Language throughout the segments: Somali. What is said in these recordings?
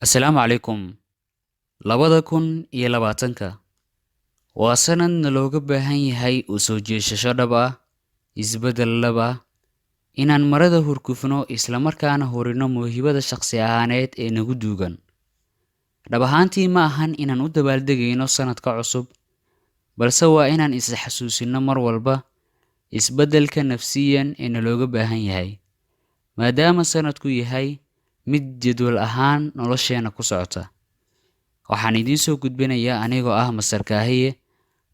Asalaamu calaykum. 2020 waa sanad nalooga baahan yahay u soo jeesasho dhab ah, isbeddel dhab ah, inaan marada hurgufno isla markaana hurino mawhibada shakhsi ahaaneed ee nagu duugan. Dhab ahaantii ma ahan inaan u dabaaldegayno sanadka cusub, balse waa inaan is xasuusino mar walba isbeddelka nafsiyan ee nalooga baahan yahay, maadaama sanadku yahay mid jadwal ahaan nolosheena ku socota. Waxaan idiin soo gudbinayaa anigoo ah Masar Kaahiye.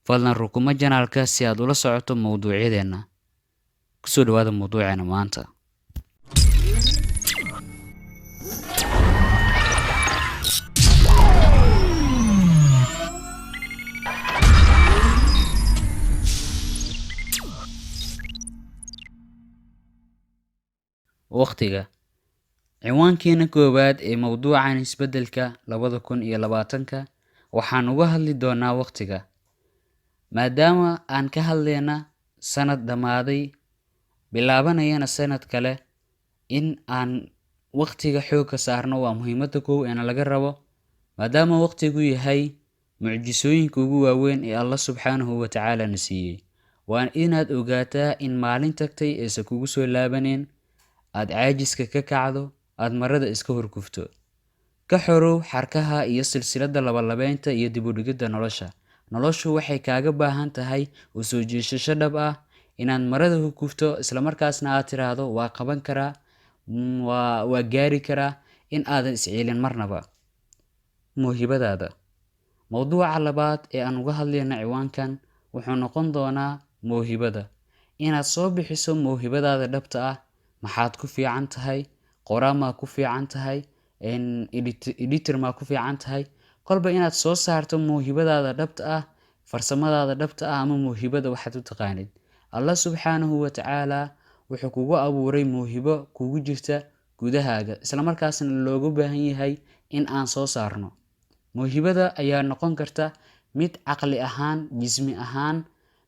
Fadlan rukuma janaalka si aad ula socoto mawduucyadeena. Ku soo dhawaada mawduuceena maanta. Waqtiga. Ciwaankeena koowaad ee mawduucan isbeddelka 2020 waxaan uga hadli doonaa waqtiga. Maadaama aan ka hadlayna sanad dhammaaday, bilaabanayana sanad kale, in aan waqtiga xoogga saarno waa muhiimada kow ee laga rabo, maadaama waqtigu yahay mucjisooyinka ugu waaweyn ee Allah subxaanahu wa tacaala na siiyey. Waa inaad ogaataa in maalin tagtay aysan kugu soo laabaneen, aad caajiska ka kacdo, aad marada iska hurgufto. Ka xorow xarkaha iyo silsiladda labalabeynta iyo dib u dhigidda nolosha. Noloshu waxay kaaga baahan tahay u soo jeesasho dhab ah, inaad marada hurgufto isla markaasna aad tiraahdo waa qaban karaa, waa gaari karaa, in aadan isciilin marnaba. Mawhibadaada. Mawduuca labaad ee aan uga hadlayna ciwaankan wuxuu noqon doonaa mawhibada. Inaad soo bixiso mawhibadaada dhabta ah. Maxaad ku fiican tahay? Qoraa maa ku fiican tahay? Editor maa ku fiican tahay? Kolba inaad soo saarto mawhibadaada dhabta ah, farsamadaada dhabta ah ama mawhibada waxaad u taqaanid. Allah subxaanahu wa tacaala wuxuu kugu abuuray mawhibo kugu jirta gudahaaga, isla markaasna looga baahan yahay in aan soo saarno. Mawhibada ayaa noqon karta mid caqli ahaan, jismi ahaan,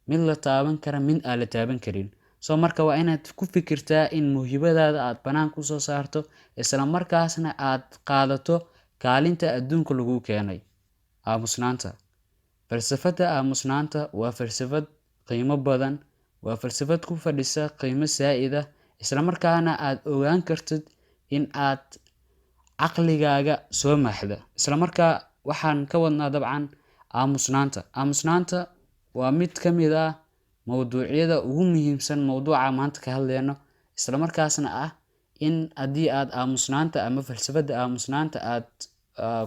mid la taaban kara, mid aan la taaban karin. Marka waa inaad ku fikirtaa in mawhibadaada aad banaan ku soo saarto, isla markaasna aad qaadato kaalinta adduunka lagu keenay. Aamusnaanta. Falsafada aamusnaanta waa falsafad qiimo badan, waa falsafad ku fadhisa qiimo saa'id ah, isla markaana aad ogaan kartid in aad caqligaaga soo maaxda. Isla markaa waxaan ka wadnaa dabcan aamusnaanta. Aamusnaanta waa mid ka mid ah mawduucyada ugu muhiimsan mawduuca maanta ka hadlayno, isla markaasna ah in haddii aad aamusnaanta ama falsafada aamusnaanta aad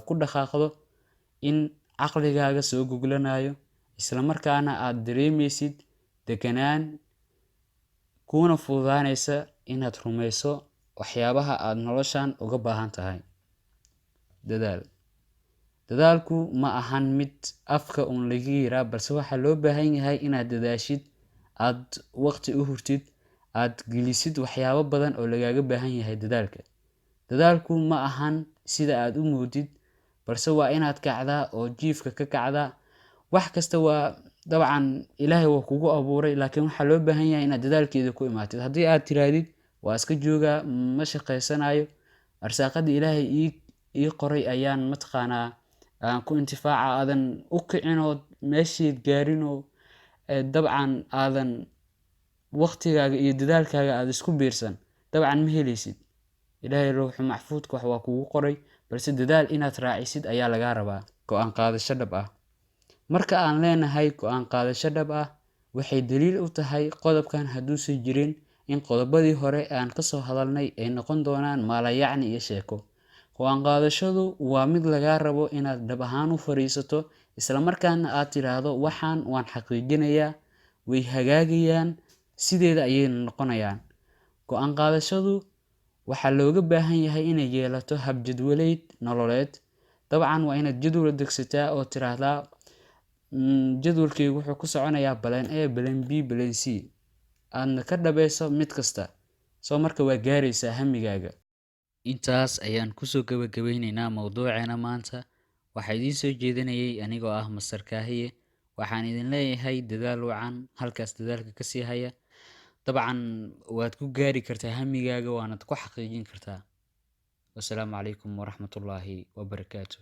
ku dhaqaaqdo, in caqligaaga soo goglanayo, isla markaana aad dareemaysid deganaan, kuna fududaanaysa inaad rumayso waxyaabaha aad noloshan uga baahan tahay. Dadaal. Dadaalku ma ahan mid afka uun laga yiraa, balse waxaa loo baahan yahay inaad dadaashid, aad waqti u hurtid, aad gelisid waxyaabo badan oo lagaaga baahan yahay dadaalka. Dadaalku ma ahan sida aad u moodid, balse waa inaad kacdaa oo jiifka ka kacdaa. Wax kasta waa dabcan Ilaahay waa kugu abuuray, laakiin waxaa loo baahan yahay inaad dadaalkeeda ku imaatid. Haddii aad tirahdid waa iska joogaa, ma shaqaysanayo, arsaaqada Ilaahay ii qoray ayaan mataqaanaa ku intifaaca, aadan u kicin oo meesheed gaarin oo dabcan aadan waqtigaaga iyo dadaalkaaga aad isku biirsan, dabcan ma helaysid. Ilaahay ruuxu maxfuudka wax waa kugu qoray, balse dadaal inaad raacisid ayaa lagaa rabaa. Go'aan qaadasho dhab ah. Marka aan leenahay go'aan qaadasho dhab ah, waxay daliil u tahay qodobkan hadduusan jirin in qodobadii hore aan ka soo hadalnay ay noqon doonaan maalayacni iyo sheeko. Go'aan qaadashadu waa mid lagaa rabo inaad dhab ahaan u fariisato, isla markaana aad tiraahdo waxaan waan xaqiijinayaa, way hagaagayaan, sideeda ayay noqonayaan. Go'aan qaadashadu waxaa looga baahan yahay inay yeelato hab jadwaleed nololeed. Dabcan waa inaad jadwal degsataa oo tiraahdaa jadwalkaygu wuxuu ku soconayaa plan A, plan B, plan C. Aadna ka dhabayso mid kasta. Marka waa gaaraysaa hamigaaga. Intaas ayaan kusoo gabagabeynaynaa mawduuceena maanta. Waxaa idiin soo jeedinayay anigoo ah Masar Kaahiye. Waxaan idin leeyahay dadaal wacan, halkaas dadaalka ka sii haya. Dabcan waad ku gaari kartaa hamigaaga, waanad ku xaqiijin kartaa. Wassalaamu calaykum waraxmatullaahi wabarakaatuh.